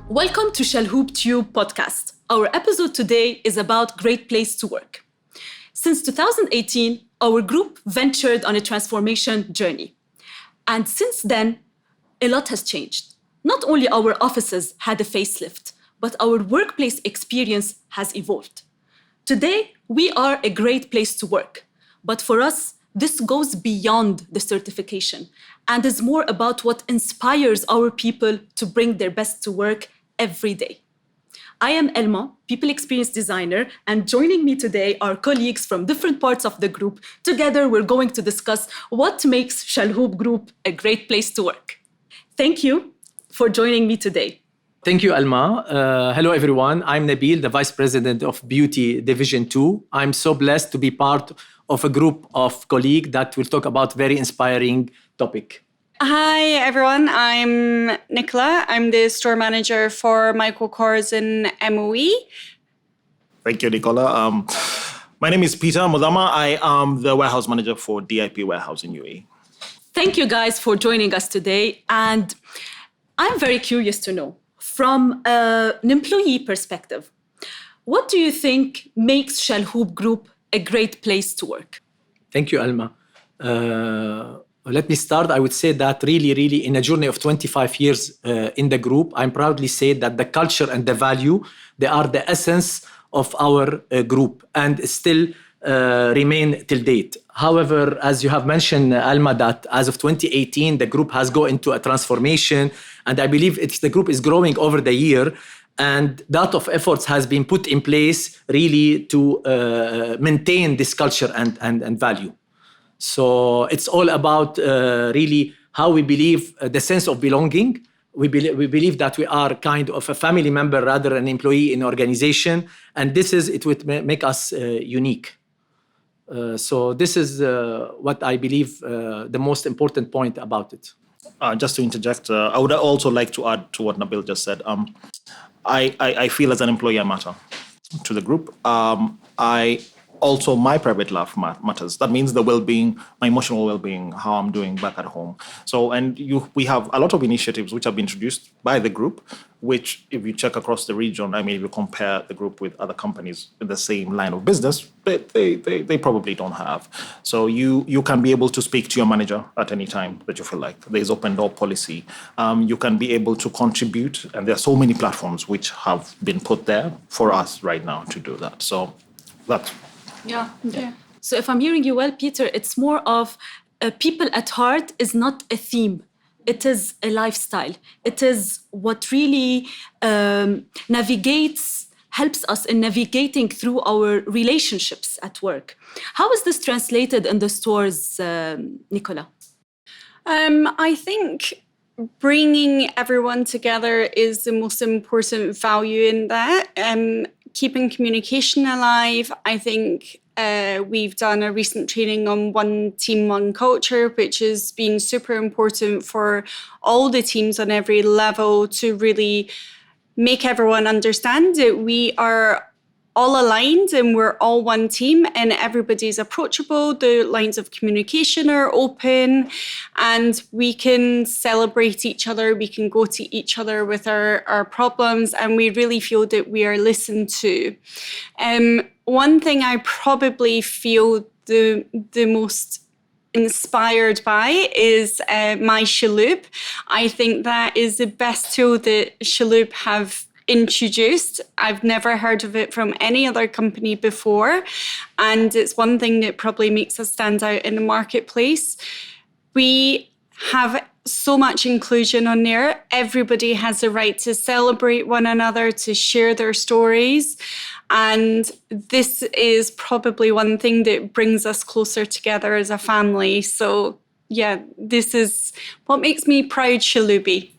Welcome to Chalhoub Tube podcast. Our episode today is about Great Place to Work. Since 2018, our group ventured on a transformation journey. And since then, a lot has changed. Not only our offices had a facelift, but our workplace experience has evolved. Today, we are a great place to work. But for us, this goes beyond the certification and is more about what inspires our people to bring their best to work every day. I am Elma, People Experience Designer, and joining me today are colleagues from different parts of the group. Together, we're going to discuss what makes Chalhoub Group a great place to work. Thank you for joining me today. Thank you, Elma. Hello, everyone. I'm Nabil, the Vice President of Beauty Division 2. I'm so blessed to be part of a group of colleagues that will talk about very inspiring topic. Hi, everyone. I'm Nicola. I'm the store manager for Michael Kors in MOE. Thank you, Nicola. My name is Peter Muthama. I am the warehouse manager for DIP Warehouse in UAE. Thank you guys for joining us today. And I'm very curious to know, from an employee perspective, what do you think makes Chalhoub Group a great place to work? Thank you, Elma. Let me start. I would say that really in a journey of 25 years in the group, I'm proudly say that the culture and the value, they are the essence of our group and still remain till date. However, as you have mentioned, Alma, that as of 2018, the group has gone into a transformation, and I believe the group is growing over the year, and that of efforts has been put in place really to maintain this culture and value. So it's all about really how we believe the sense of belonging. We believe that we are kind of a family member rather than an employee in an organization, and it would make us unique. So this is what I believe the most important point about it. Just to interject, I would also like to add to what Nabil just said. I feel as an employee I matter to the group. Also, my private life matters. That means the well-being, my emotional well-being, how I'm doing back at home. So, we have a lot of initiatives which have been introduced by the group, which if you check across the region, I mean, if you compare the group with other companies in the same line of business, they probably don't have. So you can be able to speak to your manager at any time that you feel like. There's open door policy. You can be able to contribute, and there are so many platforms which have been put there for us right now to do that. So that. Yeah. So if I'm hearing you well, Peter, it's more of people at heart is not a theme. It is a lifestyle. It is what really helps us in navigating through our relationships at work. How is this translated in the stores, Nicola? I think bringing everyone together is the most important value in that. Keeping communication alive. I think we've done a recent training on one team, one culture, which has been super important for all the teams on every level to really make everyone understand that we are all aligned and we're all one team and everybody's approachable. The lines of communication are open and we can celebrate each other. We can go to each other with our problems and we really feel that we are listened to. One thing I probably feel the most inspired by is my Chalhoub. I think that is the best tool that Chalhoub have introduced. I've never heard of it from any other company before. And it's one thing that probably makes us stand out in the marketplace. We have so much inclusion on there. Everybody has the right to celebrate one another, to share their stories. And this is probably one thing that brings us closer together as a family. So yeah, this is what makes me proud Chalhoubi.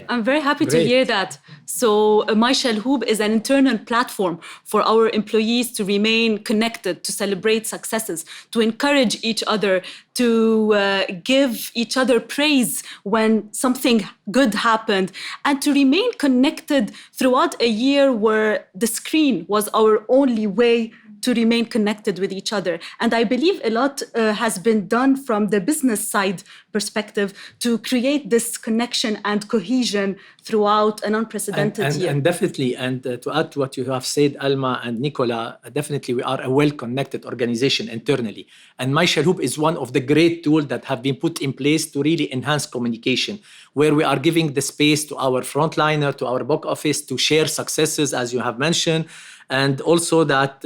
I'm very happy to hear that. So My Chalhoub is an internal platform for our employees to remain connected, to celebrate successes, to encourage each other, to give each other praise when something good happened, and to remain connected throughout a year where the screen was our only way to remain connected with each other. And I believe a lot has been done from the business side perspective to create this connection and cohesion throughout an unprecedented year. And definitely, to add to what you have said, Elma and Nicola, definitely we are a well-connected organization internally. And Chalhoub is one of the great tools that have been put in place to really enhance communication, where we are giving the space to our frontliner, to our back office to share successes, as you have mentioned, and also that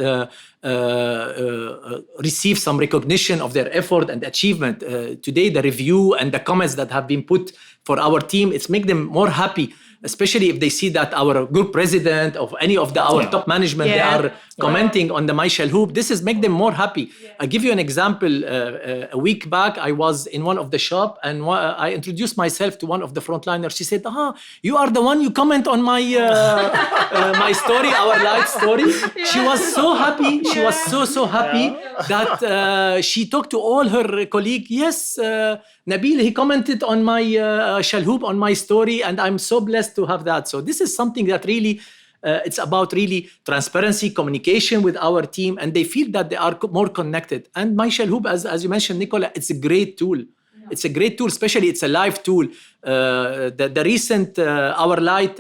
receive some recognition of their effort and achievement. Today, the review and the comments that have been put for our team, it's make them more happy, especially if they see that our group president of any of our top management, they are commenting on the Chalhoub. This is make them more happy. I give you an example. A week back, I was in one of the shop and I introduced myself to one of the frontliners. She said, you are the one you comment on my my story, our live story. She was so happy. She was so happy that she talked to all her colleagues. Yes, Nabil, he commented on my Chalhoub, on my story, and I'm so blessed to have that. So this is something that really, it's about really transparency, communication with our team, and they feel that they are more connected. And Chalhoub, as you mentioned, Nicola, it's a great tool. It's a great tool, especially it's a live tool. The recent Our Light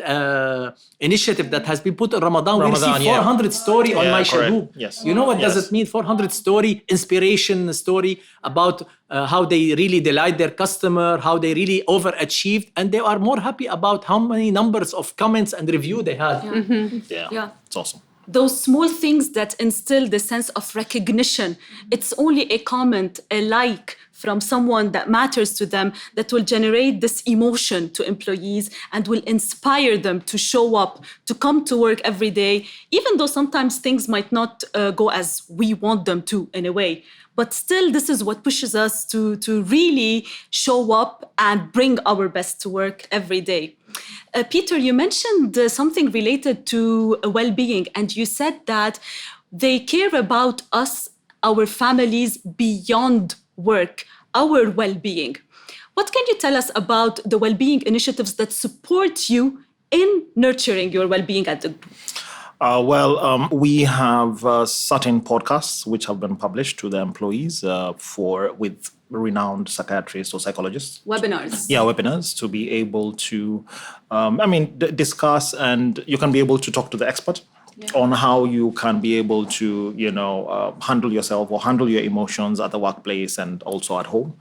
initiative that has been put in Ramadan, we received 400 story on Chalhoub. Yes. You know what does it mean? 400 story, inspiration story about how they really delight their customer, how they really overachieved, and they are more happy about how many numbers of comments and review they had. Yeah. It's awesome. Those small things that instill the sense of recognition. It's only a comment, a like from someone that matters to them that will generate this emotion to employees and will inspire them to show up, to come to work every day, even though sometimes things might not go as we want them to in a way. But still, this is what pushes us to really show up and bring our best to work every day. Peter, you mentioned something related to well-being, and you said that they care about us, our families, beyond work, our well-being. What can you tell us about the well-being initiatives that support you in nurturing your well-being at the group? We have certain podcasts which have been published to the employees with renowned psychiatrists or psychologists. Webinars. Yeah, webinars to be able to, discuss, and you can be able to talk to the expert on how you can be able to, handle yourself or handle your emotions at the workplace and also at home.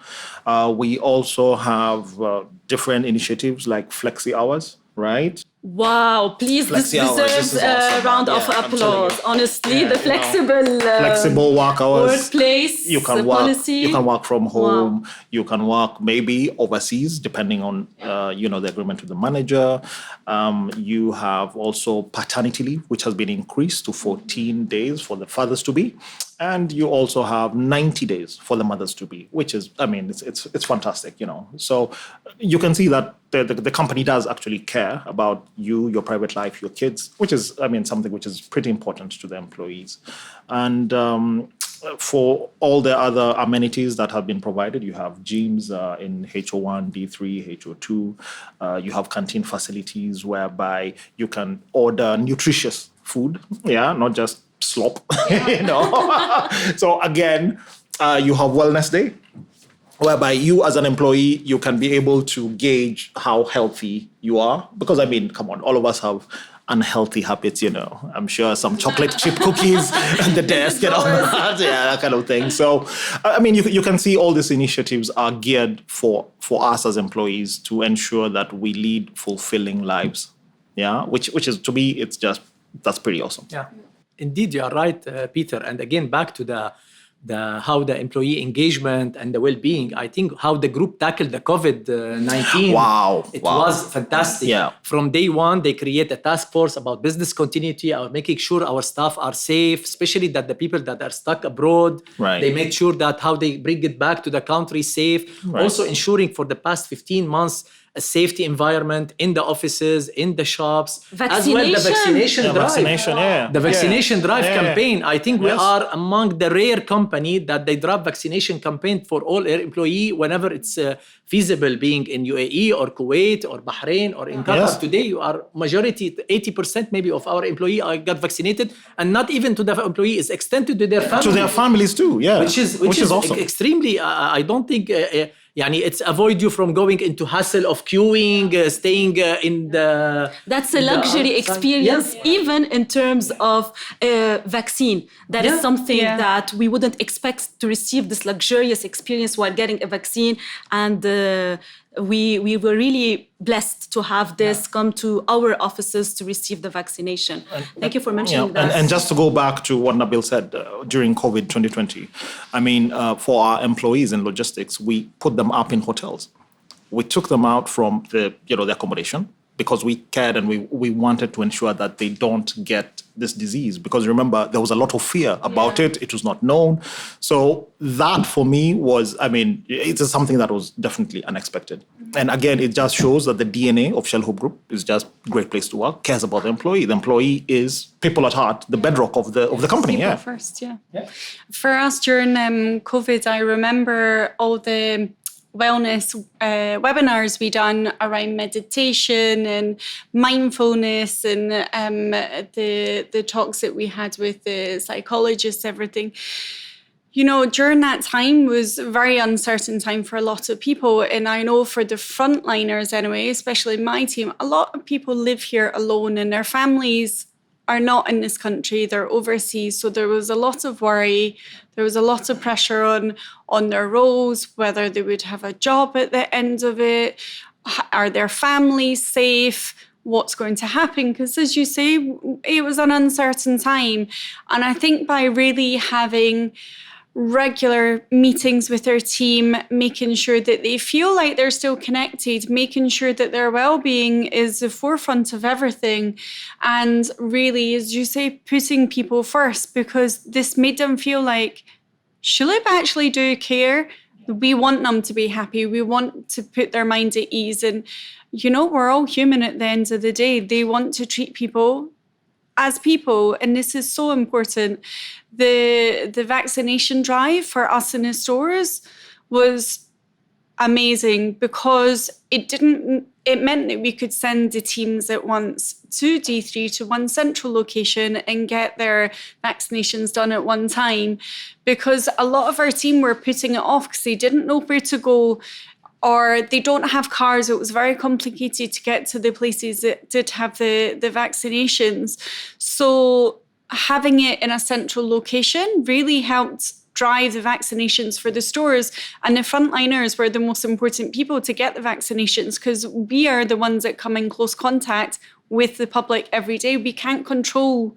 We also have different initiatives like flexi hours, right? Wow, please, this Flexi hours, deserves this is a awesome. round of applause. Honestly, the flexible work hours. workplace You can work. policy. You can work from home. Wow. You can work maybe overseas, depending on the agreement with the manager. You have also paternity leave, which has been increased to 14 days for the fathers to be, and you also have 90 days for the mothers to be, which is, it's fantastic, So you can see that the company does actually care about you, your private life, your kids, which is, something which is pretty important to the employees. And for all the other amenities that have been provided, you have gyms in HO1, D3, HO2. You have canteen facilities whereby you can order nutritious food, not just slop, So again, you have wellness day, whereby you as an employee, you can be able to gauge how healthy you are. Because come on, all of us have unhealthy habits, I'm sure some chocolate chip cookies at the desk and all that, that kind of thing. So, you can see all these initiatives are geared for us as employees to ensure that we lead fulfilling lives. Which is, to me, that's pretty awesome. Yeah, indeed, you are right, Peter. And again, back to the how the employee engagement and the well-being. I think how the group tackled the COVID-19. It was fantastic. Yeah. From day one, they create a task force about business continuity, making sure our staff are safe, especially that the people that are stuck abroad, Right. they make sure that how they bring it back to the country safe. Right. Also ensuring for the past 15 months, a safety environment in the offices, in the shops, as well the Vaccination. vaccination drive. Vaccination, yeah. The vaccination drive Yeah. campaign. I think we Yes. are among the rare company that they drop vaccination campaign for all their employee whenever it's feasible, being in UAE or Kuwait or Bahrain or in Qatar. Yes. Today, you are majority, 80% maybe of our employee got vaccinated, and not even to the employee, is extended to their family. To their families too, yeah. Which is awesome. extremely, I don't think, يعني it's avoid you from going into hassle of queuing, staying in the... That's a luxury outside. experience, Yeah. even in terms of vaccine. That is Yeah. something Yeah. that we wouldn't expect to receive this luxurious experience while getting a vaccine. And we were really blessed to have this come to our offices to receive the vaccination. Thank you for mentioning that. And just to go back to what Nabil said during COVID 2020, I mean, for our employees in logistics, we put them up in hotels. We took them out from the accommodation because we cared and we wanted to ensure that they don't get this disease. Because remember, there was a lot of fear about it. It was not known. So that for me was, I mean, it is something that was definitely unexpected. And again, it just shows that the DNA of Chalhoub Group is just a great place to work, cares about the employee. The employee is people at heart, the bedrock of the company. People Yeah. first, yeah. For us during COVID, I remember all the wellness webinars we done around meditation and mindfulness, and the talks that we had with the psychologists, everything. You know, during that time was a very uncertain time for a lot of people. And I know for the frontliners anyway, especially my team, a lot of people live here alone and their families are not in this country, they're overseas. So there was a lot of worry. There was a lot of pressure on their roles, whether they would have a job at the end of it. Are their families safe? What's going to happen? Because as you say, it was an uncertain time. And I think by really having regular meetings with their team, making sure that they feel like they're still connected, making sure that their well-being is the forefront of everything. And really, as you say, putting people first, because this made them feel like, Chalhoub actually do care. We want them to be happy. We want to put their mind at ease. And, you know, we're all human at the end of the day. They want to treat people as people, and this is so important. The vaccination drive for us in the stores was amazing because it meant that we could send the teams at once to D3 to one central location and get their vaccinations done at one time, because a lot of our team were putting it off because they didn't know where to go, or they don't have cars. It was very complicated to get to the places that did have the vaccinations. So having it in a central location really helped drive the vaccinations for the stores. And the frontliners were the most important people to get the vaccinations, because we are the ones that come in close contact with the public every day. We can't control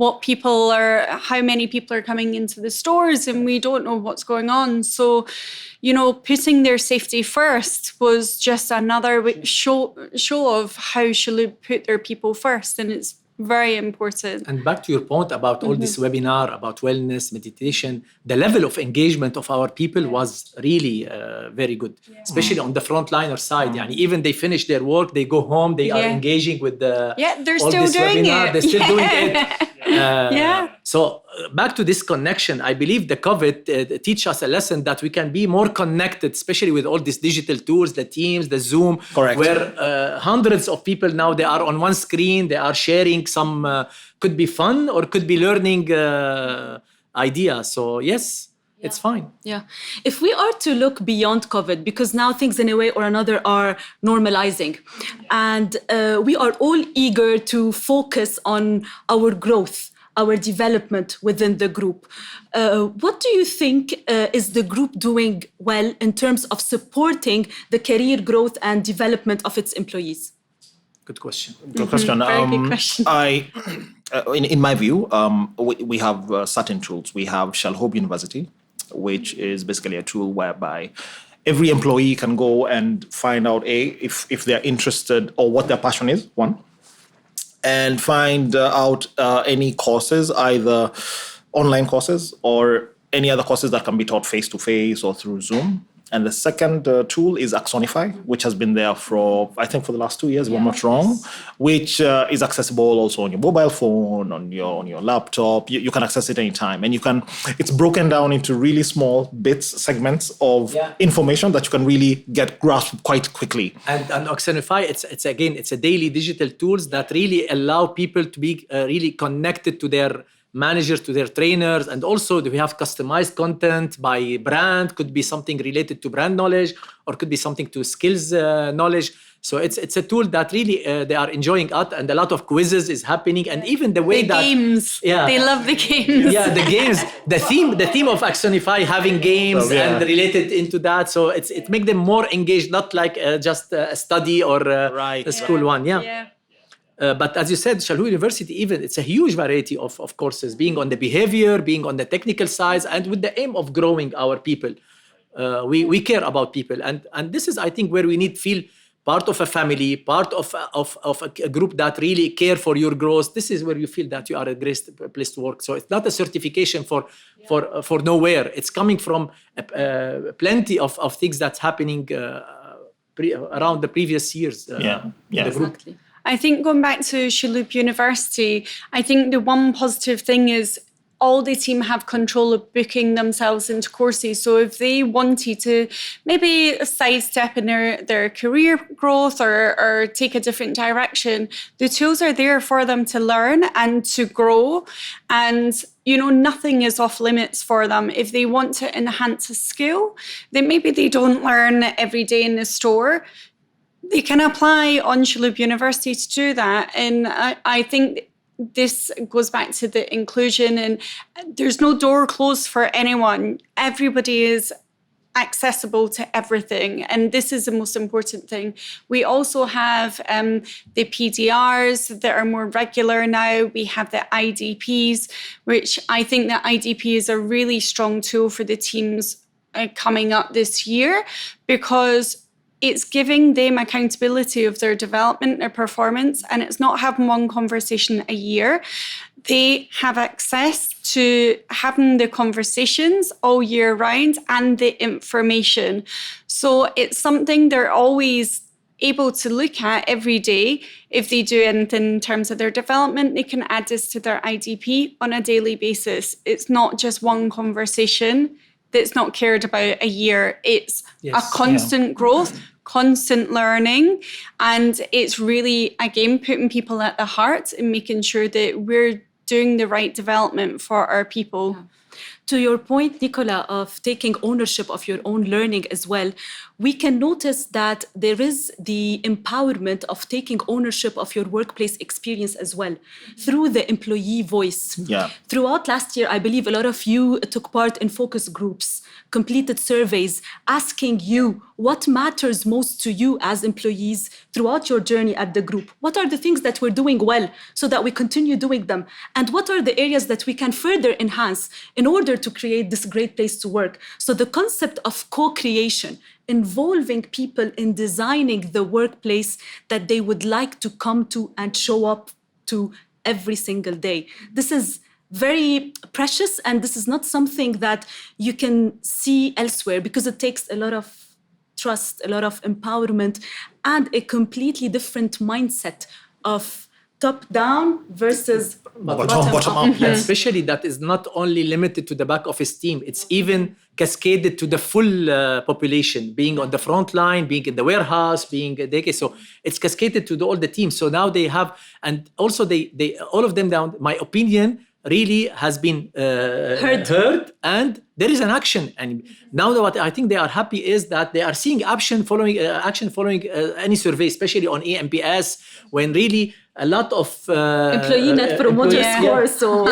how many people are coming into the stores, and we don't know what's going on. So, you know, putting their safety first was just another show of how Chalhoub put their people first, and it's very important. And back to your point about all this webinar, about wellness, meditation, the level of engagement of our people was really very good, especially on the frontliner side. Yani even they finish their work, they go home, they are engaging with the they're all still this doing webinar, it. they're still doing it. So back to this connection, I believe the COVID teach us a lesson that we can be more connected, especially with all these digital tools, the Teams, the Zoom, Correct. where hundreds of people now, they are on one screen, they are sharing some, could be fun or could be learning ideas. So yes, it's fine. Yeah. If we are to look beyond COVID, because now things in a way or another are normalizing, and we are all eager to focus on our growth, our development within the group. What do you think is the group doing well in terms of supporting the career growth and development of its employees? Good question. Good question. Very good question. In my view, we have certain tools. We have Chalhoub University, which is basically a tool whereby every employee can go and find out if they're interested or what their passion is, one, and find out any courses, either online courses or any other courses that can be taught face-to-face or through Zoom. And the second tool is Axonify, which has been there for the last 2 years, if I'm not wrong, which is accessible also on your mobile phone, on your laptop. You can access it anytime. And it's broken down into really small bits, segments of information that you can really get grasped quite quickly. And Axonify, it's a daily digital tools that really allow people to be really connected to their managers, to their trainers, and also we have customized content by brand. Could be something related to brand knowledge, or could be something to skills knowledge. So it's a tool that really they are enjoying it, and a lot of quizzes is happening, and even the way games. They love the games. Yeah, the games. The theme of Axonify having games and related into that. So it make them more engaged, not like just a study or a school one. But as you said, Chalhoub University, even it's a huge variety of courses, being on the behavior, being on the technical sides, and with the aim of growing our people. We care about people, and this is, I think, where we need feel part of a family, part of a group that really care for your growth. This is where you feel that you are a great place to work. So it's not a certification for nowhere. It's coming from plenty of things that's happening around the previous years. The group. Exactly. I think going back to Chalhoub University, I think the one positive thing is all the team have control of booking themselves into courses. So if they wanted to maybe sidestep in their career growth or take a different direction, the tools are there for them to learn and to grow. And, nothing is off limits for them. If they want to enhance a skill that maybe they don't learn every day in the store, they can apply on Chalhoub University to do that. And I think this goes back to the inclusion, and there's no door closed for anyone. Everybody is accessible to everything, and this is the most important thing. We also have the PDRs that are more regular now. We have the IDPs, which I think that IDP is a really strong tool for the teams coming up this year, because it's giving them accountability of their development, their performance, and it's not having one conversation a year. They have access to having the conversations all year round and the information. So it's something they're always able to look at every day. If they do anything in terms of their development, they can add this to their IDP on a daily basis. It's not just one conversation that's not cared about a year. It's a constant growth, constant learning. And it's really, again, putting people at the heart and making sure that we're doing the right development for our people. Yeah. To your point, Nicola, of taking ownership of your own learning as well, we can notice that there is the empowerment of taking ownership of your workplace experience as well through the employee voice. Yeah. Throughout last year, I believe a lot of you took part in focus groups, completed surveys, asking you what matters most to you as employees throughout your journey at the group. What are the things that we're doing well so that we continue doing them? And what are the areas that we can further enhance in order to create this great place to work? So the concept of co-creation, involving people in designing the workplace that they would like to come to and show up to every single day. This is very precious, and this is not something that you can see elsewhere, because it takes a lot of trust, a lot of empowerment, and a completely different mindset of top-down versus bottom up. Yes. Especially that is not only limited to the back office team, it's even cascaded to the full population, being on the front line, being in the warehouse, being so it's cascaded to all the teams. So now they have, and also they all of them down, my opinion really has been heard, and there is an action. And now what I think they are happy is that they are seeing action following any survey, especially on EMPS, when really a lot of employee net promoter score. So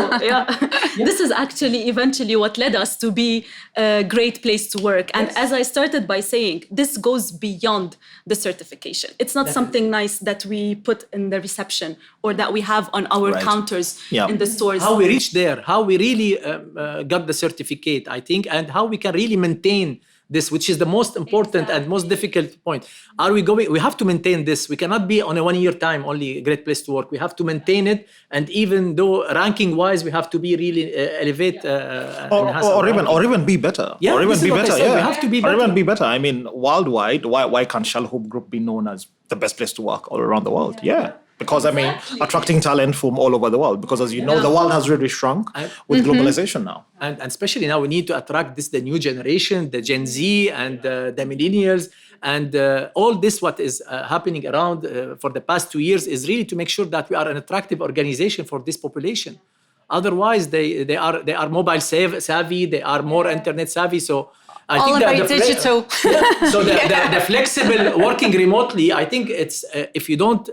this is actually eventually what led us to be a great place to work. And as I started by saying, this goes beyond the certification. It's not something nice that we put in the reception or that we have on our counters in the stores. How we reached there, how we really got the certificate, I think, and how we can really maintain this, which is the most important and most difficult point. Are we going? We have to maintain this. We cannot be on a 1 year time only a great place to work. We have to maintain it, and even though ranking wise, we have to be really elevate or even be better. Yeah, or even this is be what I better. said, Yeah, we have to be or better. even be better. I mean, worldwide, why can't Chalhoub Group be known as the best place to work all around the world? Yeah. Because, I mean, attracting talent from all over the world. Because, as you know, the world has really shrunk with globalization now. And especially now we need to attract the new generation, the Gen Z and the millennials. And all this, what is happening around for the past 2 years is really to make sure that we are an attractive organization for this population. Otherwise, they are mobile savvy, they are more internet savvy. So I All think about digital. So the flexible working remotely, I think it's if you don't,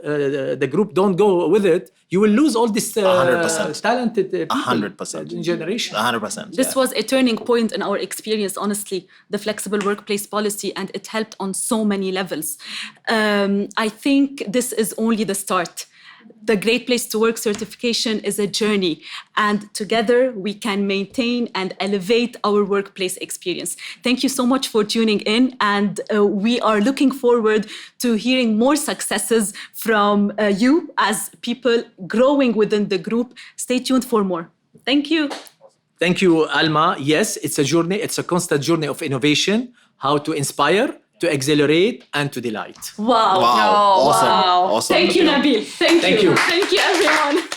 the group don't go with it, you will lose all this 100%. talented people 100%. generation. 100%. This was a turning point in our experience, honestly, the flexible workplace policy, and it helped on so many levels. I think this is only the start. The Great Place to Work certification is a journey, and together we can maintain and elevate our workplace experience. Thank you so much for tuning in, and we are looking forward to hearing more successes from you as people growing within the group. Stay tuned for more. Thank you. Thank you, Elma. Yes, it's a journey. It's a constant journey of innovation, how to inspire, to accelerate, and to delight. Wow. Wow. Awesome. Wow. Awesome. Thank you, Nabil. Thank Thank you. you. Thank you, everyone.